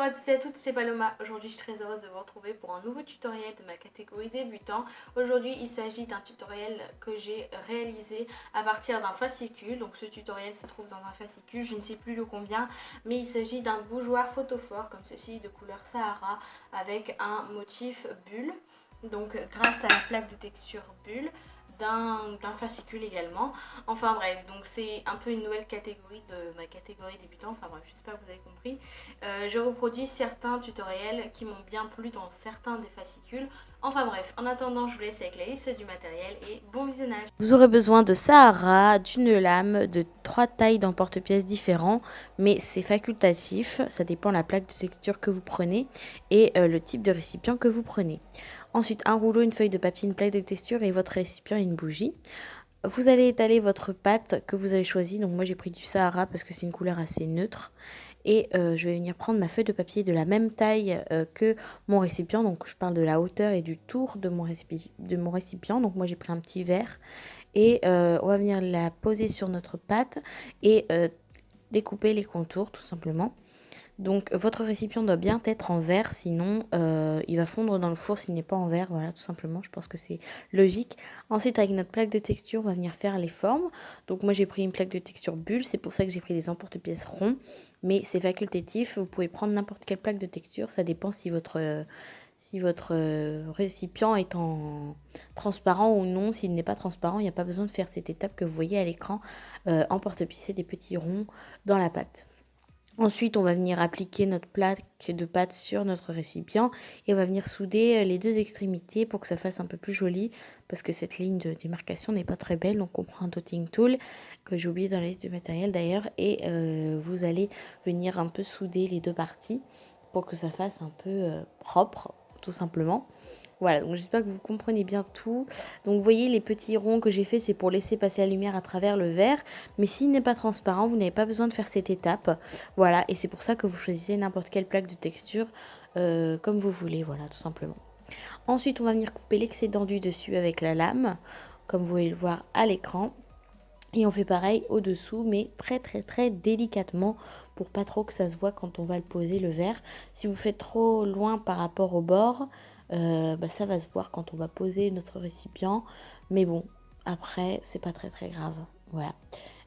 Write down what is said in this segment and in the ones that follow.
à tous et à toutes, c'est Paloma. Aujourd'hui je suis très heureuse de vous retrouver pour un nouveau tutoriel de ma catégorie débutant. Aujourd'hui il s'agit d'un tutoriel que j'ai réalisé à partir d'un fascicule. Donc ce tutoriel se trouve dans un fascicule, je ne sais plus le combien, mais il s'agit d'un bougeoir photophore comme ceci de couleur Sahara avec un motif bulle. Donc grâce à la plaque de texture bulle, d'un fascicule également. Enfin bref, donc c'est un peu une nouvelle catégorie de ma catégorie débutant. Enfin bref, j'espère que vous avez compris. Je reproduis certains tutoriels qui m'ont bien plu dans certains des fascicules. Enfin bref, en attendant, je vous laisse avec la liste du matériel et bon visionnage. Vous aurez besoin de Sahara, d'une lame, de 3 tailles d'emporte-pièces différents, mais c'est facultatif, ça dépend de la plaque de texture que vous prenez et le type de récipient que vous prenez. Ensuite, un rouleau, une feuille de papier, une plaque de texture et votre récipient et une bougie. Vous allez étaler votre pâte que vous avez choisie. Donc moi j'ai pris du Sahara parce que c'est une couleur assez neutre. Et je vais venir prendre ma feuille de papier de la même taille que mon récipient. Donc je parle de la hauteur et du tour de mon récipient. Donc moi j'ai pris un petit verre. Et on va venir la poser sur notre pâte et découper les contours tout simplement. Donc votre récipient doit bien être en verre, sinon il va fondre dans le four s'il n'est pas en verre, voilà tout simplement, je pense que c'est logique. Ensuite avec notre plaque de texture, on va venir faire les formes. Donc moi j'ai pris une plaque de texture bulle, c'est pour ça que j'ai pris des emporte-pièces ronds, mais c'est facultatif, vous pouvez prendre n'importe quelle plaque de texture, ça dépend si votre récipient est en transparent ou non. S'il n'est pas transparent, il n'y a pas besoin de faire cette étape que vous voyez à l'écran, emporte-pièce des petits ronds dans la pâte. Ensuite, on va venir appliquer notre plaque de pâte sur notre récipient et on va venir souder les deux extrémités pour que ça fasse un peu plus joli parce que cette ligne de démarcation n'est pas très belle. Donc on prend un dotting tool que j'ai oublié dans la liste de matériel d'ailleurs et vous allez venir un peu souder les deux parties pour que ça fasse un peu propre tout simplement. Voilà, donc j'espère que vous comprenez bien tout. Donc vous voyez les petits ronds que j'ai fait, c'est pour laisser passer la lumière à travers le verre. Mais s'il n'est pas transparent, vous n'avez pas besoin de faire cette étape. Voilà, et c'est pour ça que vous choisissez n'importe quelle plaque de texture comme vous voulez, voilà, tout simplement. Ensuite, on va venir couper l'excédent du dessus avec la lame, comme vous pouvez le voir à l'écran. Et on fait pareil au-dessous, mais très délicatement pour pas trop que ça se voit quand on va le poser le verre. Si vous faites trop loin par rapport au bord, ça va se voir quand on va poser notre récipient. Mais bon, après, c'est pas très grave. Voilà.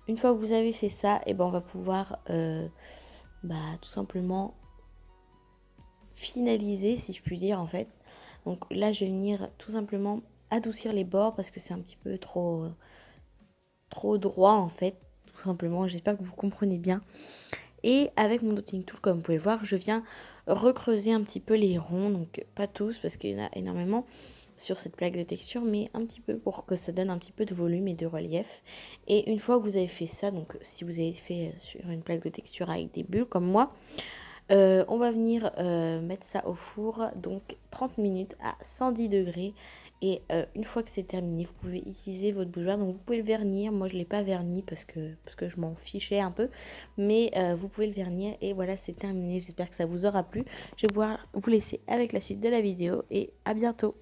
Une fois que vous avez fait ça, et on va pouvoir tout simplement finaliser, si je puis dire, en fait. Donc là, je vais venir tout simplement adoucir les bords parce que c'est un petit peu trop droit en fait, tout simplement. J'espère que vous comprenez bien. Et avec mon dotting tool, comme vous pouvez voir, je viens recreuser un petit peu les ronds, donc pas tous parce qu'il y en a énormément sur cette plaque de texture, mais un petit peu pour que ça donne un petit peu de volume et de relief. Et une fois que vous avez fait ça, donc si vous avez fait sur une plaque de texture avec des bulles comme moi, on va venir mettre ça au four, donc 30 minutes à 110 degrés. Et une fois que c'est terminé, vous pouvez utiliser votre bougeoir. Donc vous pouvez le vernir. Moi je ne l'ai pas verni parce que je m'en fichais un peu. Mais vous pouvez le vernir. Et voilà, c'est terminé. J'espère que ça vous aura plu. Je vais pouvoir vous laisser avec la suite de la vidéo. Et à bientôt.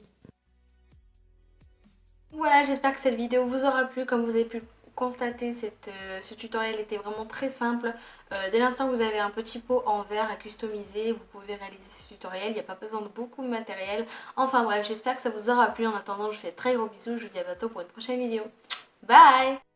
Voilà, j'espère que cette vidéo vous aura plu. Comme vous avez pu constater, ce tutoriel était vraiment très simple. Dès l'instant que vous avez un petit pot en verre à customiser, vous pouvez réaliser ce tutoriel. Il n'y a pas besoin de beaucoup de matériel. Enfin bref, j'espère que ça vous aura plu. En attendant, je vous fais de très gros bisous. Je vous dis à bientôt pour une prochaine vidéo. Bye!